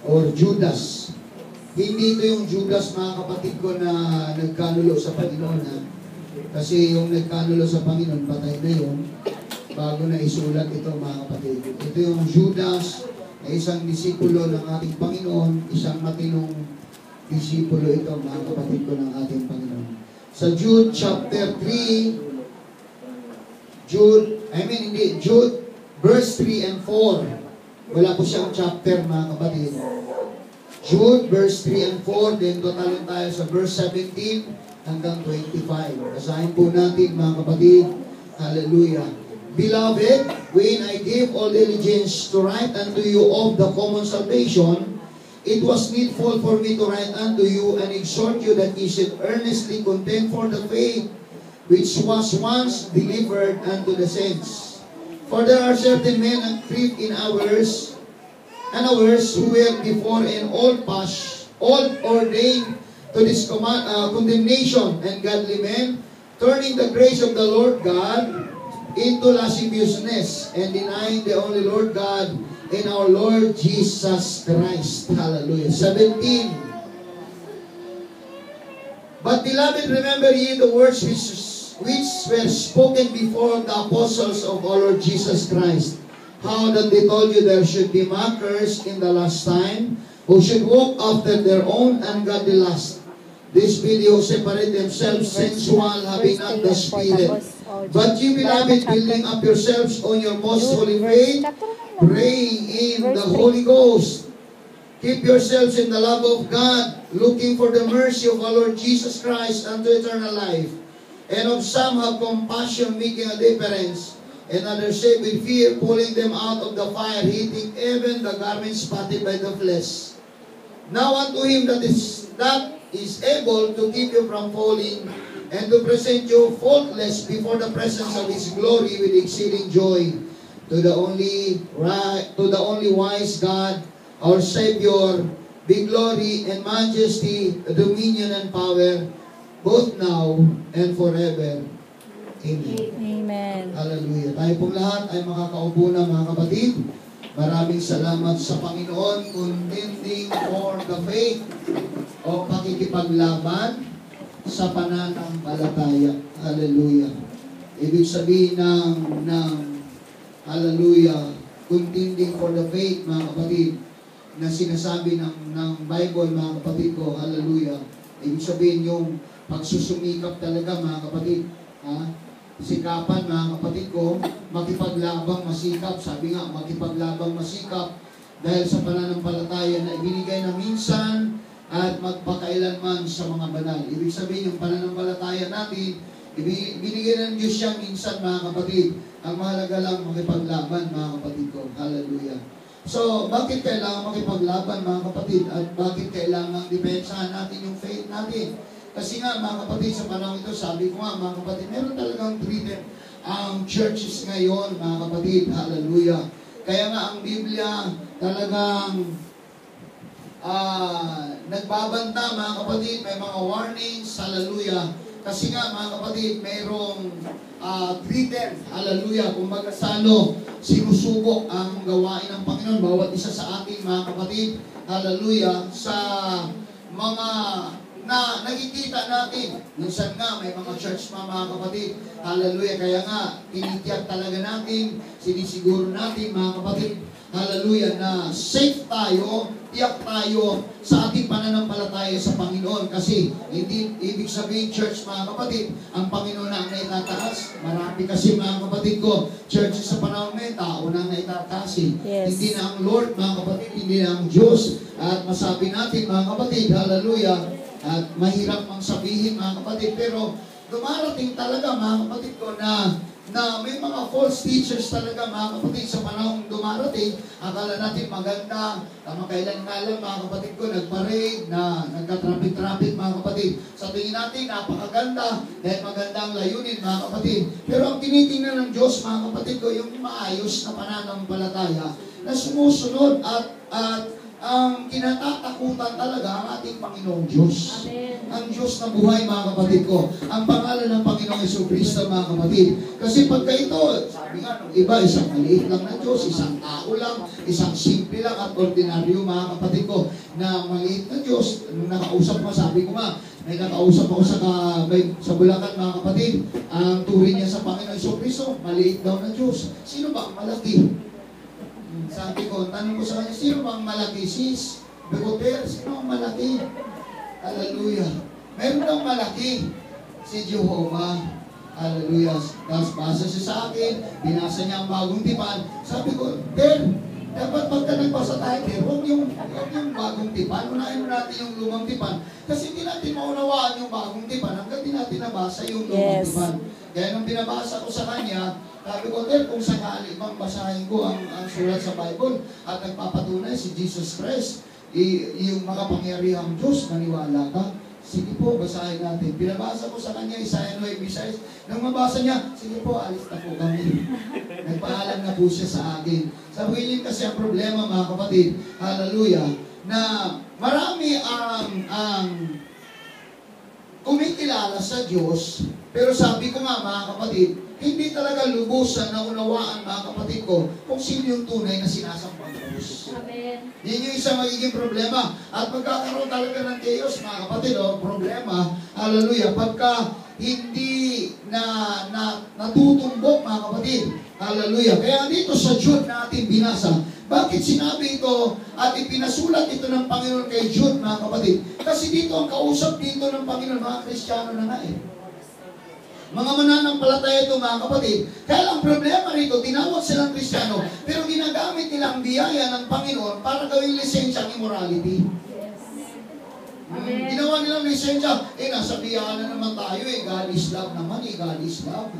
or Judas. Hindi ito yung Judas, mga kapatid ko, na nagkanulo sa Panginoon. Ha? Kasi yung nagkanulo sa Panginoon, patay na yun, bago na isulat ito, mga kapatid. Ito yung Judas, na isang disipulo ng ating Panginoon, isang matinong disipulo ito, mga kapatid ko, ng ating Panginoon. Sa Jude chapter 3, Jude, verse 3 and 4. Wala po siyang chapter, mga kapatid. Jude, verse 3 and 4. Then totalin tayo sa verse 17 hanggang 25. Basahin po natin, mga kapatid. Hallelujah. Beloved, when I gave all diligence to write unto you of the common salvation, it was needful for me to write unto you and exhort you that ye should earnestly contend for the faith which was once delivered unto the saints. For there are certain men and creep in ours who were before in all ordained to this condemnation, and godly men, turning the grace of the Lord God into lasciviousness, and denying the only Lord God and our Lord Jesus Christ. Hallelujah. 17. But beloved, remember ye the words which were spoken before the apostles of our Lord Jesus Christ, how that they told you there should be mockers in the last time, who should walk after their own ungodly lust. These people separate themselves sensual, having not the Spirit. But you, beloved, building up yourselves on your most holy faith, praying in the Holy Ghost. Keep yourselves in the love of God, looking for the mercy of our Lord Jesus Christ unto eternal life. And of some have compassion, making a difference, and others save with fear, pulling them out of the fire, heating even the garments spotted by the flesh. Now unto him that is able to keep you from falling, and to present you faultless before the presence of his glory with exceeding joy, to the only wise God, our Savior, be glory and majesty, dominion and power, both now and forever. Amen. Amen. Hallelujah. Tayo pong lahat ay makakaupo na, mga kapatid. Maraming salamat sa Panginoon, contending for the faith, o pakikipaglaban sa pananampalataya. Hallelujah. Ibig sabihin ng hallelujah, contending for the faith, mga kapatid, na sinasabi ng Bible, mga kapatid ko, hallelujah. Ibig sabihin yung pagsusumikap talaga, mga kapatid. Sikapan, mga kapatid ko, makipaglabang masikap. Sabi nga, makipaglabang masikap dahil sa pananampalataya na ibinigay na minsan at magpakailanman sa mga banal. Ibig sabihin, yung pananampalataya natin, ibinigay ng Diyos siyang minsan, mga kapatid. Ang mahalaga lang makipaglaban, mga kapatid ko. Hallelujah. So, bakit kailangan makipaglaban, mga kapatid? At bakit kailangan depensahan natin yung faith natin? Kasi nga, mga kapatid, sa panahon ito, sabi ko nga, mga kapatid, meron talagang treated ang churches ngayon, mga kapatid. Hallelujah. Kaya nga, ang Biblia talagang nagbabanta, mga kapatid, may mga warnings. Hallelujah. Kasi nga, mga kapatid, mayroong treated, hallelujah, kung magkasano, sinusubok ang gawain ng Panginoon, bawat isa sa ating, mga kapatid, hallelujah, sa mga na nakikita natin. Minsan nga, may mga church mga kapatid. Hallelujah. Kaya nga, tinitiyak talaga natin, sinisiguro natin, mga kapatid, hallelujah, na safe tayo, tiyak tayo sa ating pananampalataya sa Panginoon. Kasi, hindi ibig sabihin, church, mga kapatid, ang Panginoon na ang naitataas. Marami kasi, mga kapatid ko, churches sa panahon may tao na naitataas. Yes. Hindi na ang Lord, mga kapatid, hindi na ang Diyos. At masabi natin, mga kapatid, hallelujah, at mahirap mang sabihin, mga kapatid, pero dumarating talaga, mga kapatid ko, na may mga false teachers talaga, mga kapatid, sa panahong dumarating. Akala natin maganda, kamakailan nga lang, mga kapatid ko, nagparade, na nagka-traffic, mga kapatid. Sa tingin natin, napakaganda, dahil maganda ang layunin, mga kapatid. Pero ang tinitingnan ng Diyos, mga kapatid ko, yung maayos na pananampalataya, na sumusunod at ang kinatatakutan talaga ang ating Panginoong Diyos. Amen. Ang Diyos na buhay, mga kapatid ko. Ang pangalan ng Panginoong Jesucristo, mga kapatid. Kasi pagka ito, sabi nga, nung iba, isang maliit lang na Diyos, isang tao lang, isang simple lang at ordinaryo, mga kapatid ko, na maliit na Diyos. Nung nakausap mo, sabi ko nga, may nakausap ako sa Bulacan, mga kapatid. Ang turing niya sa Panginoong Jesucristo, maliit daw na Diyos. Sino ba ang malaki? Sabi ko, tanong ko sa kanya, sino bang malaki? Sis, Begoter, sino ang malaki? Hallelujah. Meron daw malaki, si Jehovah. Hallelujah. Tapos basa siya sa akin, binasa niya ang bagong tipan. Sabi ko, Ben, dapat pagka nagbasa tayo, huwag yung bagong tipan. Unahin natin yung lumang tipan. Kasi hindi natin maunawaan yung bagong tipan hanggang di natin nabasa yung lumang tipan. Kaya nung binabasa ko sa kanya, sabi ko, kung sakali bang basahin ko ang sulat sa Bible at nagpapatunay si Jesus Christ, yung makapangyarihang Diyos, maniwala ka? Sige po, basahin natin. Pinabasa ko sa kanya, Isaiah 9:6. Nang mabasa niya, sige po, alis na po kami. Nagpaalam na po siya sa akin. Sabi ko, yun kasi ang problema, mga kapatid, hallelujah, na marami ang kumikilala sa Diyos, pero sabi ko nga, mga kapatid, hindi talaga lubusan na unawaan, mga kapatid ko, kung sino yung tunay na sinasambang Diyos. Amen. Yan yung isang magiging problema. At magkakaroon talaga ng chaos, mga kapatid, problema, hallelujah, pagka hindi natutumbok, mga kapatid, hallelujah. Kaya dito sa Jude natin binasa, bakit sinabi ito at ipinasulat ito ng Panginoon kay Jude, mga kapatid? Kasi dito ang kausap dito ng Panginoon, mga Kristiyano na nga eh. Mga mananampalataya ito, mga kapatid. Kaya lang problema rito, tinawag silang Kristiyano, pero ginagamit nilang biyaya ng Panginoon para gawing lisensya ang immorality. Ginawa nilang lisensya, nasa biyaya na naman tayo God is love naman God is love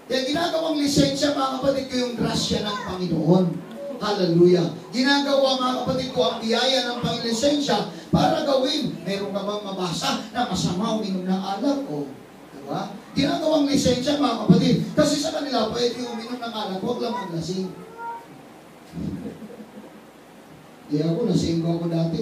Kaya ginagawang lisensya, mga kapatid ko, yung grasya ng Panginoon. Hallelujah. Ginagawa, mga kapatid ko, ang biyaya ng Panglisensya para gawin. Meron ka bang mabasa na masama uminom ng alak? Diba? Ginagawang lisensya, mga kapatid. Kasi sa kanila, pwede uminom ng alak, huwag lang maglasing. Ako, lasing ako dati.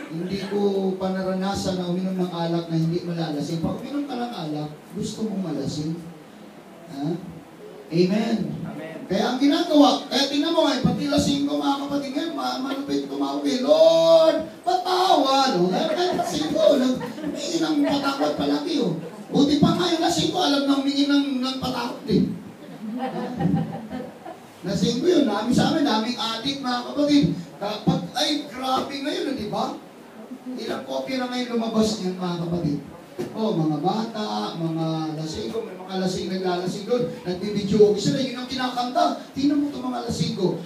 Hindi ko panaranasan na uminom ng alak na hindi malalasing. Pag uminom ka ng alak, gusto mong malasing. Amen. Kaya ang ginagawa, kaya tingnan mo ngayon, pati lasing ko, mga kapatid ngayon, malupit tumawag Lord, patawad. Kaya lasing ko, humingi ng patawad palagi. Buti pa nga yung lasing ko, alam na humingi ng patawad Lasing ko yun, dami sa amin, daming adik, mga kapatid. Grabe ngayon, di ba? Ilang kopya na ngayon lumabas niyan, mga kapatid. Mga bata, mga lasing ko, may mga lasing naglalasing doon. Nagbibidyo sila, yun ang kinakanta. Tingnan mo ito mga lasing ko.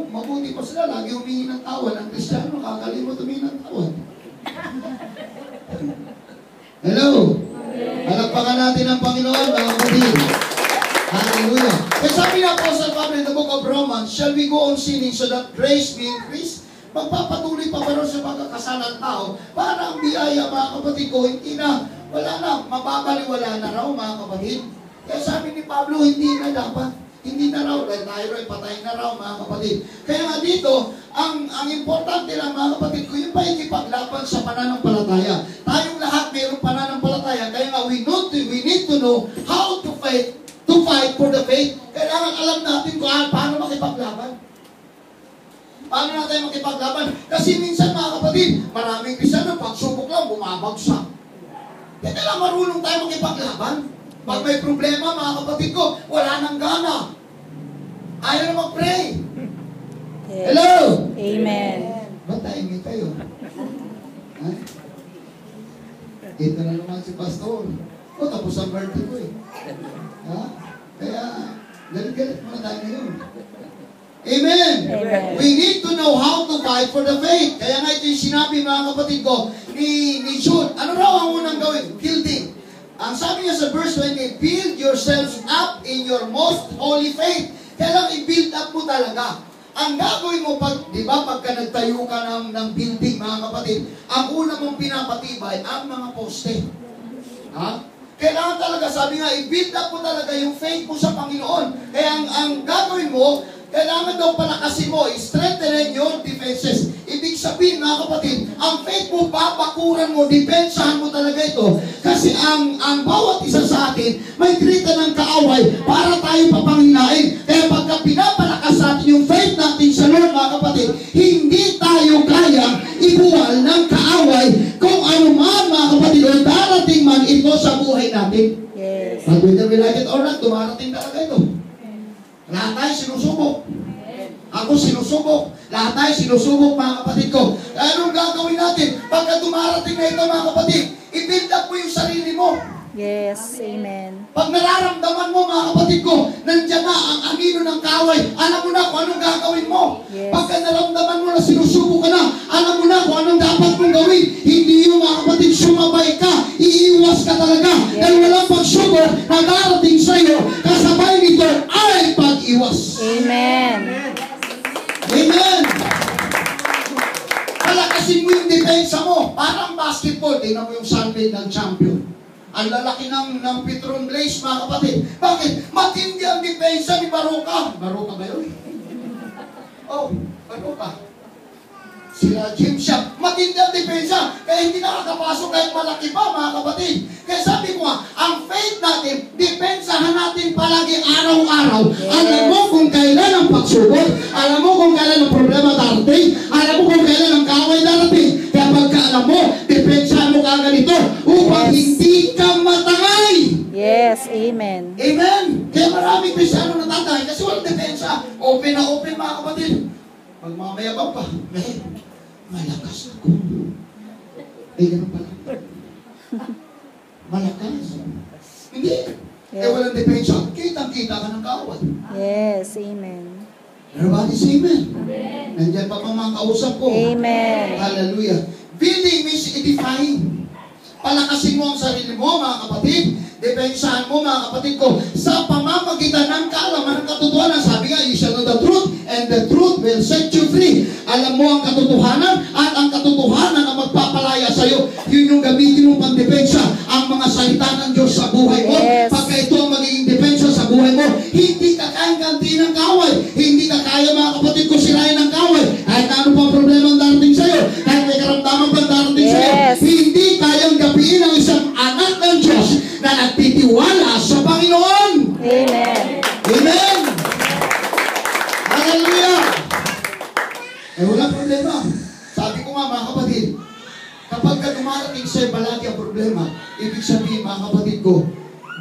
Mabuti pa sila, lagi humingi ng tawad. Ang Kristiyano, kakalimot humingi ng tawad. Hello? Halakpakan natin ang Panginoon, mga kapatid. Hallelujah. Kaya sabi na Apostle Pablo in the book of Romans, shall we go on sinning so that grace may increase? Magpapatuloy pa ba rin sa pagkakasalan tao para ang biyaya, mga kapatid ko, hindi na, wala na, mababaliwala na raw, mga kapatid. Kaya sabi ni Pablo, hindi na dapat, hindi na raw, dahil tayo rin, patay na raw, mga kapatid. Kaya nga dito, ang importante lang, mga kapatid ko, yung pakikipaglaban sa pananampalataya. Tayong lahat mayroong pananampalataya, kaya nga we need to know how to fight for the faith. Kailangan alam natin kung paano makipaglaban. Paano natin makipaglaban? Kasi minsan, mga kapatid, maraming Kristiyano, pagsubok lang, bumabagsak. Kaya kailangan marunong tayo makipaglaban. Pag may problema, mga kapatid ko, wala nang gana. Ayaw na mag-pray. Yes. Hello? Amen. Ba't tahimik kayo? Ito na naman si Pastor. Tapos ang birthday ko Kaya, galit-galit muna tayo ngayon. Amen. Amen. We need to know how to fight for the faith. Kaya nga ito yung sinabi, mga kapatid ko, ni Jude. Ano raw ang unang gawin? Building. Ang sabi niya sa verse 20, build yourselves up in your most holy faith. Kaya lang i-build up mo talaga. Ang gagawin mo, di ba, pagka nagtayo ka ng building, mga kapatid, ang una mong pinapatibay, ang mga poste. Kailangan talaga, sabi nga, i-build up mo talaga yung faith mo sa Panginoon. Kaya ang gagawin mo, kailangan daw palakasin mo, strengthen your mga kapatid, ang faith mo, papakuran mo, depensahan mo talaga ito. Kasi ang bawat isa sa atin, may grita ng kaaway para tayo papanginain. Kaya pagka pinapalakas sa atin yung faith natin sa Lord, mga kapatid, hindi tayo kaya ibuwal ng kaaway kung ano man, mga kapatid, o darating man ito sa buhay natin. Yes. Whether we like it or not, dumarating talaga ito. Lahat tayo sinusubok. Ako sinusubok. Lahat tayo sinusubok, mga kapatid ko. Anong gagawin natin? Pagka dumarating na ito, mga kapatid, i-build up mo yung sarili mo. Yes. Amen. Pag nararamdaman mo, mga kapatid ko, nandiyan na ang anino ng kaaway, alam mo na kung anong gagawin mo. Yes. Pagka naramdaman mo na sinusubok ka na, alam mo na kung anong dapat mong gawin. Hindi yung, mga kapatid, sumabay ka, iiwas ka talaga. Yes. Dahil walang pagsubok na darating sa iyo, kasabay nito ay pag-iwas. Amen. Amen! Palakasin mo yung depensa mo. Parang basketball. Tingnan mo yung sunbed ng champion. Ang lalaki ng Petron Blaze, mga kapatid. Bakit? Matindi ang depensa ni Baruka. Baruka ba yun? Oh, Baruka. Sila Jim Shop. Matindi ang depensa. Kaya hindi nakakapasok kahit malaki pa, mga kapatid. Kaya sabi ko nga, ang faith natin, depensahan natin palagi araw-araw. Yes. Alam mo kung kailan ang pagsubok. Alam mo kung kailan ang problema darating. Alam mo kung kailan ang kaaway darating. Kaya pagka alam mo, depensahan mo kagad ito upang Yes. hindi ka matangay. Yes. Amen. Amen. Kaya maraming Kristiyano natatangay kasi walang depensa. Open na open, mga kapatid. Magmamayabang pa. Malakas ako. Ganun pala. Malakas. Hindi. Walang depensa. Kitang-kita ka ng kaaway. Yes. Amen. Everybody say amen. Nandiyan pa mga kausap ko. Amen. Hallelujah. Building means edifying. Palakasin mo ang sarili mo, mga kapatid. Depensahan mo, mga kapatid ko, sa pamamagitan ng kaalaman ng katotohanan. Sabi nga, you shall know the truth, and the truth will set you free. Alam mo ang katotohanan, at ang katotohanan ang magpapalaya sa iyo. Yun yung gamitin mong pang-depensa, ang mga salita ng Diyos sa buhay mo. Yes. Pagka ito ang magiging depensa sa buhay mo, hindi ka kayang gantiin ng kaaway. Hindi ka kaya, mga kapatid ko, sirain ng kaaway. Kahit ano pang problema ang darating sa iyo, kahit may karamdaman pang darating sa iyo, Yes. hindi kayang gapiin ang isang anak ng Diyos na nagtitiwala sa Panginoon. Amen. Amen! Hallelujah! Walang problema. Sabi ko nga, mga kapatid, kapag ka dumarating sa'yo balagi ang problema, ibig sabihin, mga kapatid ko,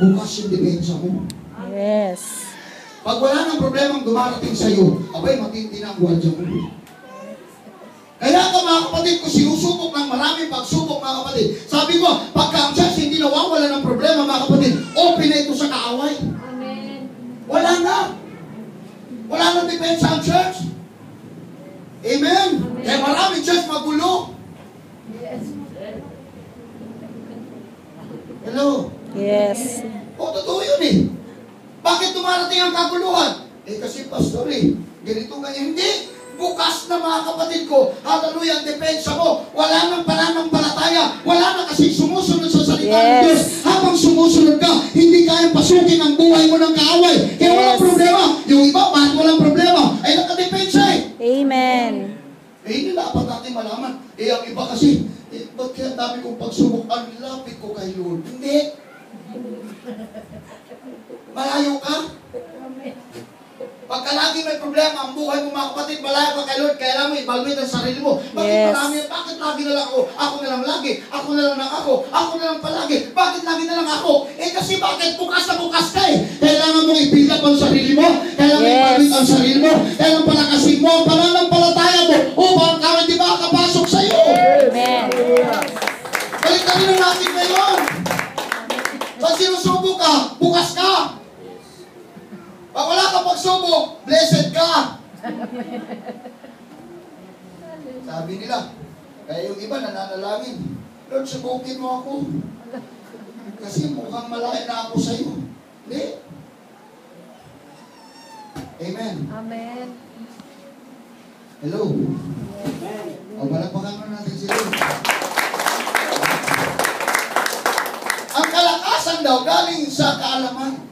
bukas yung depensa mo. Yes. Pag wala nang problemang dumarating sa'yo, abay, matindi na ang gwardiya mo. Kaya ka, mga kapatid ko, sinusubok ng maraming pagsubok, mga kapatid. Sabi ko, pagka ang church hindi nawawala ng problema, mga kapatid, open na ito sa kaaway. Amen. Wala na. Wala nang depensa ang church. Amen. Kaya maraming church magulo. Yes. Hello. Yes. O, totoo yun eh. Bakit dumarating ang kaguluhan? Kasi pastor ganito ganyan. Hindi. Bukas na, mga kapatid ko. Hallelujah, ang depensa mo. Wala nang pananampalataya. Wala na kasi sumusunod sa salita ng Diyos. Yes. Habang sumusunod ka, hindi kayang pasukin ang buhay mo ng kaaway. Kaya walang Yes. problema. Yung iba, bakit walang problema? Ay nakadepensa Amen. hindi dapat natin malaman. Ang iba kasi, ba't kaya dami kong pagsubok? Ang lapit ko kay Lord. Hindi. Malayo ka? Pagka lagi may problema ang buhay mo, mga kapatid, malayo ka kay Lord, kailangan mo i-evaluate ang sarili mo. Bakit Yes. marami? Bakit lagi na lang ako? Ako na lang lagi. Ako na lang ako. Ako na lang palagi. Bakit lagi na lang ako? Kasi bakit bukas na bukas ka eh? Kailangan mong i-build up ang sarili mo. Kailangan Yes. i-evaluate ang sarili mo. Kailangan palakasin mo ang pananampalataya mo upang kawin di ba kapasok sa iyo. Amen. Balik na rin natin ngayon. Pag sinusubo ka, bukas ka. Pag wala ka pagsubok, blessed ka. Sabi nila, kaya yung iba nananalangin, Lord, subukin mo ako. Kasi mukhang malaki na ako sa iyo. Hindi. Amen. Amen. Hello. O, malakpakan mo natin si Lord. Ang kalakasan daw galing sa kaalaman.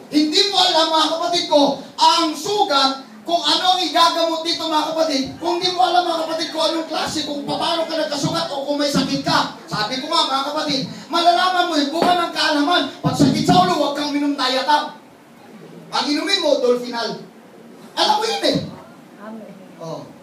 Hindi mo alam, mga kapatid ko, ang sugat kung ano ang igagamot dito mga kapatid, kung di mo alam mga kapatid kung anong klase, kung paano ka nagkasugat o kung may sakit ka, sabi ko nga mga kapatid, malalaman mo yung bunga ng kaalaman. Pag sakit sa ulo, huwag kang minom Diatab. Ang inumin mo, Dolphinal. Alam mo yun eh. Amen. Oh.